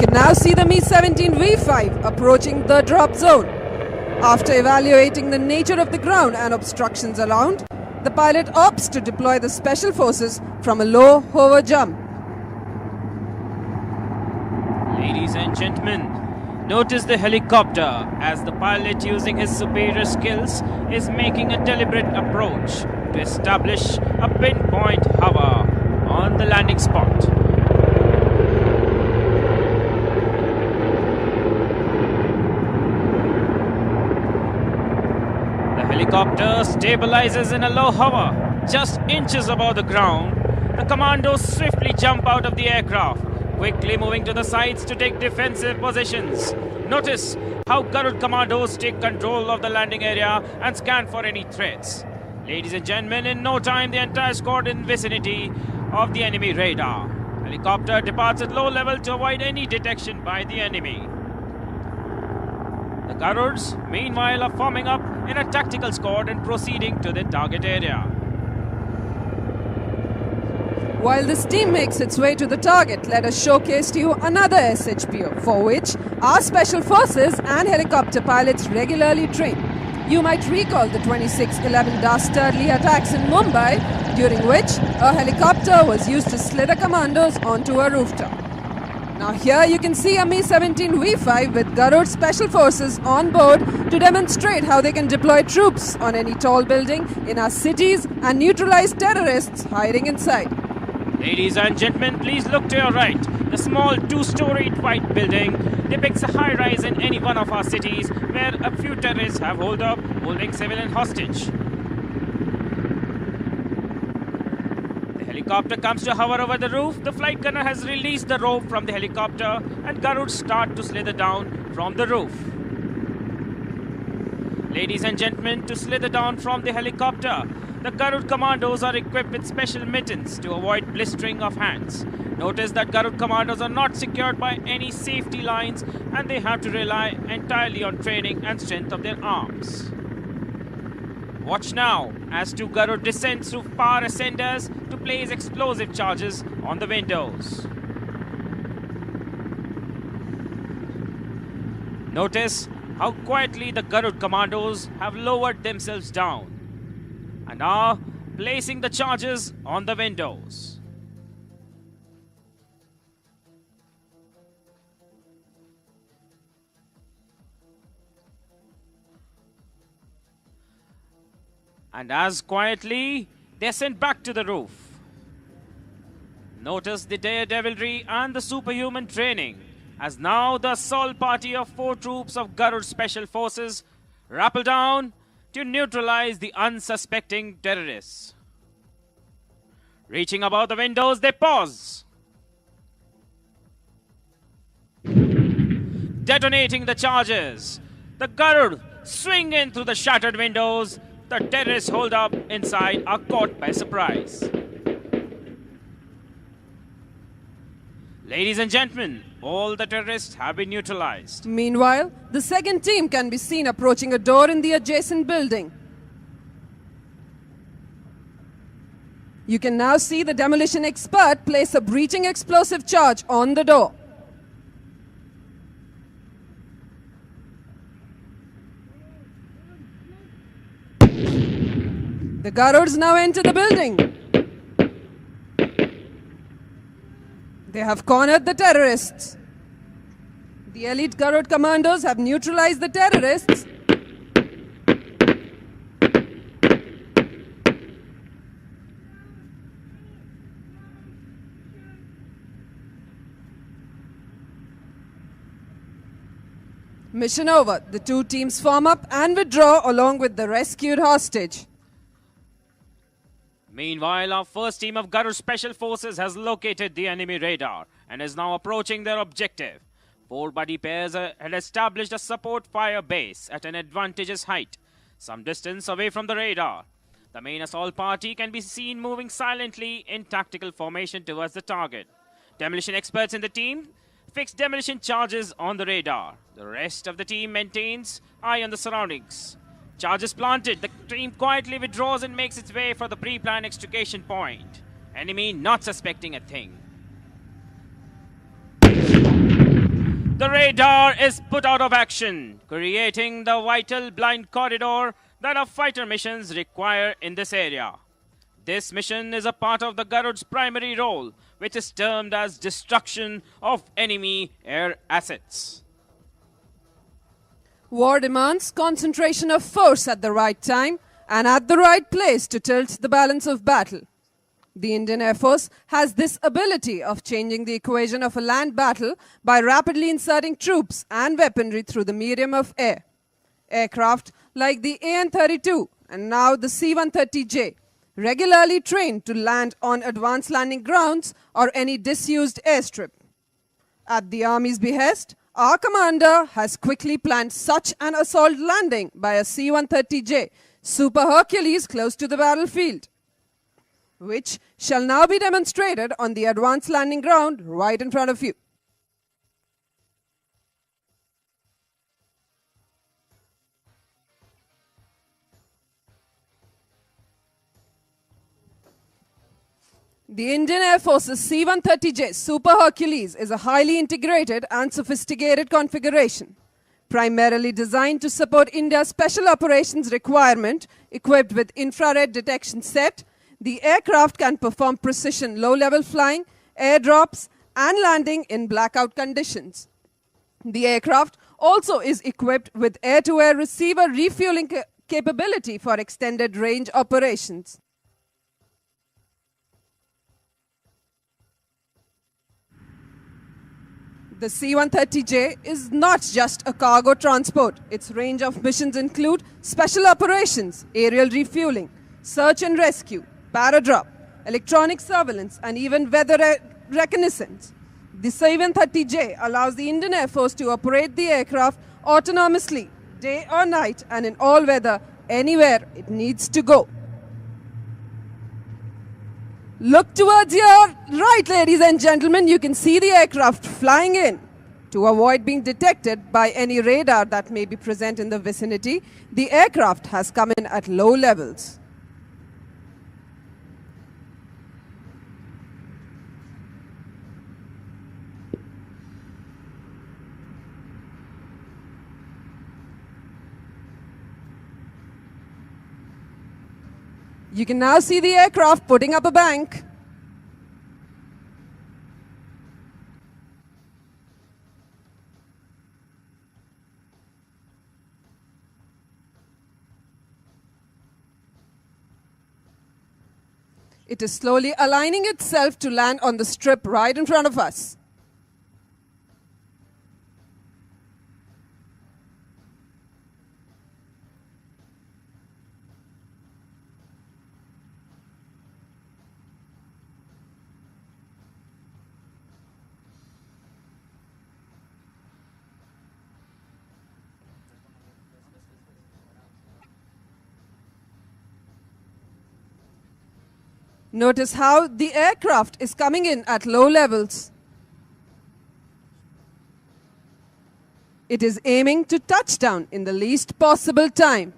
can now see the Mi-17V5 approaching the drop zone. After evaluating the nature of the ground and obstructions around, the pilot opts to deploy the special forces from a low hover jump. Ladies and gentlemen, notice the helicopter as the pilot, using his superior skills, is making a deliberate approach to establish a pinpoint hover on the landing spot. The helicopter stabilizes in a low hover, just inches above the ground. The commandos swiftly jump out of the aircraft, quickly moving to the sides to take defensive positions. Notice how Garud Commandos take control of the landing area and scan for any threats. Ladies and gentlemen, in no time the entire squad in vicinity of the enemy radar. Helicopter departs at low level to avoid any detection by the enemy. The Garuds, meanwhile, are forming up in a tactical squad and proceeding to the target area. While this team makes its way to the target, let us showcase to you another SHPO for which our special forces and helicopter pilots regularly train. You might recall the 26/11 dastardly attacks in Mumbai, during which a helicopter was used to slither commandos onto a rooftop. Now here you can see a Mi-17V5 with Garud Special Forces on board to demonstrate how they can deploy troops on any tall building in our cities and neutralize terrorists hiding inside. Ladies and gentlemen, please look to your right. The small two-storied white building depicts a high-rise in any one of our cities where a few terrorists have holed up, holding civilian hostage. The helicopter comes to hover over the roof. The flight gunner has released the rope from the helicopter and Garud start to slither down from the roof. Ladies and gentlemen, to slither down from the helicopter, the Garud Commandos are equipped with special mittens to avoid blistering of hands. Notice that Garud Commandos are not secured by any safety lines and they have to rely entirely on training and strength of their arms. Watch now as two Garud descend through power ascenders to place explosive charges on the windows. Notice how quietly the Garud Commandos have lowered themselves down and are placing the charges on the windows. And as quietly, they are sent back to the roof. Notice the daredevilry and the superhuman training, as now the assault party of 4 troops of Garud Special Forces rappel down to neutralize the unsuspecting terrorists. Reaching above the windows, they pause. Detonating the charges, the Garud swing in through the shattered windows. The terrorists holed up inside are caught by surprise. Ladies and gentlemen, all the terrorists have been neutralized. Meanwhile, the second team can be seen approaching a door in the adjacent building. You can now see the demolition expert place a breaching explosive charge on the door. The Garuds now enter the building. They have cornered the terrorists. The elite Garud commandos have neutralized the terrorists. Mission over. The two teams form up and withdraw along with the rescued hostage. Meanwhile, our first team of Garud Special Forces has located the enemy radar and is now approaching their objective. 4 buddy pairs had established a support fire base at an advantageous height, some distance away from the radar. The main assault party can be seen moving silently in tactical formation towards the target. Demolition experts in the team fix demolition charges on the radar. The rest of the team maintains eye on the surroundings. Charges planted, the team quietly withdraws and makes its way for the pre-planned extrication point. Enemy not suspecting a thing. The radar is put out of action, creating the vital blind corridor that our fighter missions require in this area. This mission is a part of the Garud's primary role, which is termed as destruction of enemy air assets. War demands concentration of force at the right time and at the right place to tilt the balance of battle. The Indian Air Force has this ability of changing the equation of a land battle by rapidly inserting troops and weaponry through the medium of air. Aircraft like the AN-32 and now the C-130J regularly trained to land on advanced landing grounds or any disused airstrip. At the Army's behest, our commander has quickly planned such an assault landing by a C-130J Super Hercules close to the battlefield, which shall now be demonstrated on the advanced landing ground right in front of you. The Indian Air Force's C-130J Super Hercules is a highly integrated and sophisticated configuration, primarily designed to support India's special operations requirement. Equipped with infrared detection set, the aircraft can perform precision low-level flying, airdrops, and landing in blackout conditions. The aircraft also is equipped with air-to-air receiver refueling capability for extended range operations. The C-130J is not just a cargo transport. Its range of missions include special operations, aerial refueling, search and rescue, paradrop, electronic surveillance, and even weather reconnaissance. The C-130J allows the Indian Air Force to operate the aircraft autonomously, day or night, and in all weather, anywhere it needs to go. Look towards your right, ladies and gentlemen. You can see the aircraft flying in. To avoid being detected by any radar that may be present in the vicinity, the aircraft has come in at low levels. You can now see the aircraft putting up a bank. It is slowly aligning itself to land on the strip right in front of us. Notice how the aircraft is coming in at low levels. It is aiming to touch down in the least possible time.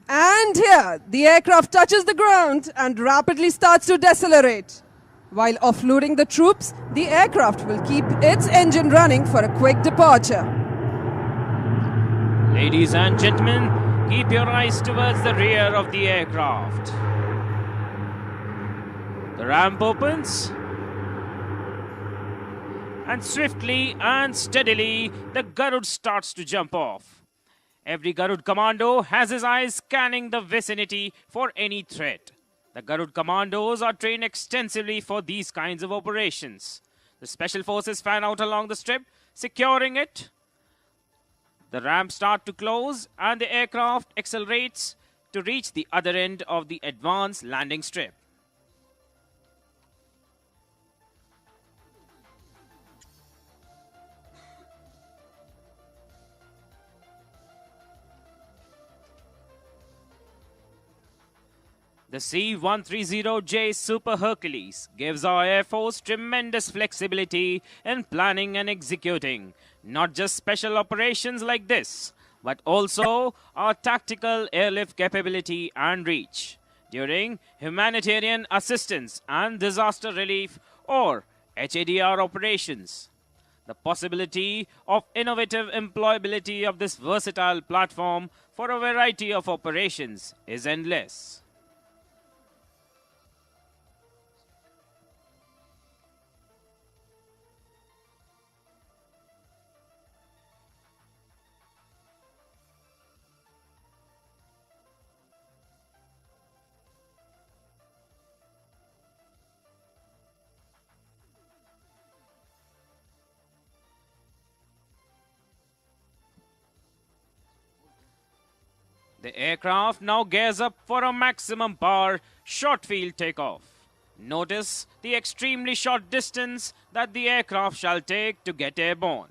And here, the aircraft touches the ground and rapidly starts to decelerate. While offloading the troops, the aircraft will keep its engine running for a quick departure. Ladies and gentlemen, keep your eyes towards the rear of the aircraft. The ramp opens, and swiftly and steadily the Garud starts to jump off. Every Garud commando has his eyes scanning the vicinity for any threat. The Garud commandos are trained extensively for these kinds of operations. The special forces fan out along the strip, securing it. The ramps start to close and the aircraft accelerates to reach the other end of the advanced landing strip. The C-130J Super Hercules gives our Air Force tremendous flexibility in planning and executing not just special operations like this, but also our tactical airlift capability and reach during humanitarian assistance and disaster relief or HADR operations. The possibility of innovative employability of this versatile platform for a variety of operations is endless. The aircraft now gears up for a maximum power short field takeoff. Notice the extremely short distance that the aircraft shall take to get airborne.